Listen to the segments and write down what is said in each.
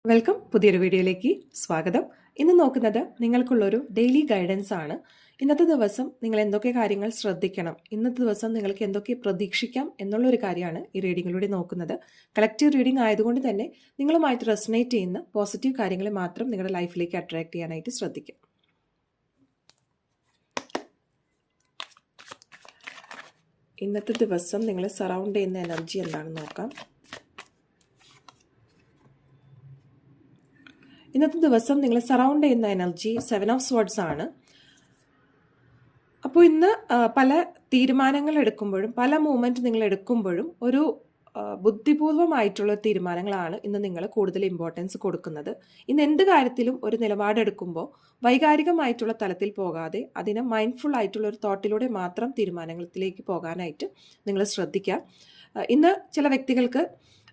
Welcome. പുതിയൊരു വീഡിയോയിലേക്ക് സ്വാഗതം. ഇന്ന് നോക്കുന്നത് നിങ്ങൾക്കുള്ളൊരു ഡെയിലി ഗൈഡൻസ് ആണ്. ഇന്നത്തെ ദിവസം നിങ്ങൾ എന്തൊക്കെ കാര്യങ്ങൾ ശ്രദ്ധിക്കണം, ഇന്നത്തെ ദിവസം നിങ്ങൾക്ക് എന്തൊക്കെ പ്രതീക്ഷിക്കാം എന്നുള്ളൊരു കാര്യമാണ് ഈ റീഡിങ്ങിലൂടെ നോക്കുന്നത്. കളക്റ്റീവ് റീഡിംഗ് ആയതുകൊണ്ട് തന്നെ നിങ്ങളുമായിട്ട് റെസനേറ്റ് ചെയ്യുന്ന പോസിറ്റീവ് കാര്യങ്ങളെ മാത്രം നിങ്ങളുടെ ലൈഫിലേക്ക് അട്രാക്ട് ചെയ്യാനായിട്ട് ശ്രദ്ധിക്കാം. ഇന്നത്തെ ദിവസം നിങ്ങളെ സറൗണ്ട് ചെയ്യുന്ന എനർജി എന്താണെന്ന് നോക്കാം. ഇന്നത്തെ ദിവസം നിങ്ങൾ സറൗണ്ട് ചെയ്യുന്ന എനർജി 7 ഓഫ് സ്വർഡ്സ് ആണ്. അപ്പോൾ ഇന്ന് പല തീരുമാനങ്ങൾ എടുക്കുമ്പോഴും പല മൂവ്മെൻറ്റ് നിങ്ങൾ എടുക്കുമ്പോഴും ഒരു ബുദ്ധിപൂർവമായിട്ടുള്ള തീരുമാനങ്ങളാണ് ഇന്ന് നിങ്ങൾ കൂടുതൽ ഇമ്പോർട്ടൻസ് കൊടുക്കുന്നത്. ഇന്ന് എന്ത് കാര്യത്തിലും ഒരു നിലപാടെടുക്കുമ്പോൾ വൈകാരികമായിട്ടുള്ള തലത്തിൽ പോകാതെ അതിനെ മൈൻഡ്ഫുൾ ആയിട്ടുള്ള ഒരു തോട്ടിലൂടെ മാത്രം തീരുമാനങ്ങളിലേക്ക് പോകാനായിട്ട് നിങ്ങൾ ശ്രദ്ധിക്കുക. ഇന്ന് ചില വ്യക്തികൾക്ക്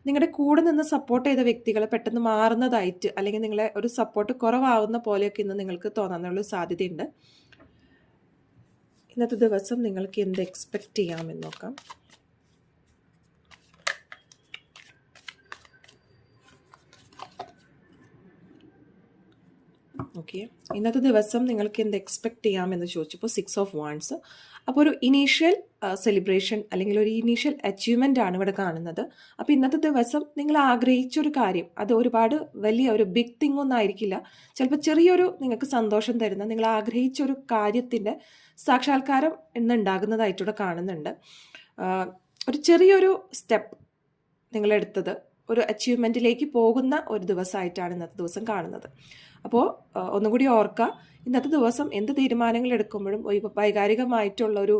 നിങ്ങളുടെ കൂടെ നിന്ന് സപ്പോർട്ട് ചെയ്ത വ്യക്തികൾ പെട്ടെന്ന് മാറുന്നതായിട്ട് അല്ലെങ്കിൽ നിങ്ങളെ ഒരു സപ്പോർട്ട് കുറവാകുന്ന പോലെയൊക്കെ ഇന്ന് നിങ്ങൾക്ക് തോന്നാനുള്ള സാധ്യതയുണ്ട്. ഇന്നത്തെ ദിവസം നിങ്ങൾക്ക് എന്ത് എക്സ്പെക്റ്റ് ചെയ്യാമെന്ന് നോക്കാം. ഓക്കെ, ഇന്നത്തെ ദിവസം നിങ്ങൾക്ക് എന്ത് എക്സ്പെക്റ്റ് ചെയ്യാമെന്ന് ചോദിച്ചപ്പോൾ 6 ഓഫ് വാൻഡ്സ്. അപ്പോൾ ഒരു ഇനീഷ്യൽ സെലിബ്രേഷൻ അല്ലെങ്കിൽ ഒരു ഇനീഷ്യൽ അച്ചീവ്മെൻ്റ് ആണ് ഇവിടെ കാണുന്നത്. അപ്പോൾ ഇന്നത്തെ ദിവസം നിങ്ങൾ ആഗ്രഹിച്ചൊരു കാര്യം അത് ഒരുപാട് വലിയ ഒരു ബിഗ് തിങ് ഒന്നും ആയിരിക്കില്ല. ചിലപ്പോൾ ചെറിയൊരു നിങ്ങൾക്ക് സന്തോഷം തരുന്ന നിങ്ങൾ ആഗ്രഹിച്ചൊരു കാര്യത്തിൻ്റെ സാക്ഷാത്കാരം ഇന്ന് ഉണ്ടാകുന്നതായിട്ടൂടെ കാണുന്നുണ്ട്. ഒരു ചെറിയൊരു സ്റ്റെപ്പ് നിങ്ങളെടുത്തത് ഒരു അച്ചീവ്മെൻറ്റിലേക്ക് പോകുന്ന ഒരു ദിവസമായിട്ടാണ് ഇന്നത്തെ ദിവസം കാണുന്നത്. അപ്പോൾ ഒന്നുകൂടി ഓർക്കുക, ഇന്നത്തെ ദിവസം എന്ത് തീരുമാനങ്ങൾ എടുക്കുമ്പോഴും വൈകാരികമായിട്ടുള്ളൊരു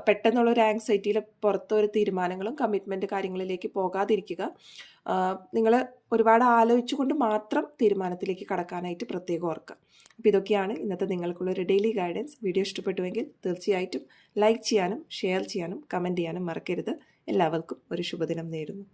പെട്ടെന്നുള്ളൊരു ആങ്സൈറ്റിയിൽ പുറത്തൊരു തീരുമാനങ്ങളും കമ്മിറ്റ്മെൻറ്റ് കാര്യങ്ങളിലേക്ക് പോകാതിരിക്കുക. നിങ്ങൾ ഒരുപാട് ആലോചിച്ചുകൊണ്ട് മാത്രം തീരുമാനത്തിലേക്ക് കടക്കാനായിട്ട് പ്രത്യേകം ഓർക്കുക. അപ്പോൾ ഇതൊക്കെയാണ് ഇന്നത്തെ നിങ്ങൾക്കുള്ളൊരു ഡെയിലി ഗൈഡൻസ്. വീഡിയോ ഇഷ്ടപ്പെട്ടുവെങ്കിൽ തീർച്ചയായിട്ടും ലൈക്ക് ചെയ്യാനും ഷെയർ ചെയ്യാനും കമൻറ്റ് ചെയ്യാനും മറക്കരുത്. എല്ലാവർക്കും ഒരു ശുഭദിനം നേരുന്നു.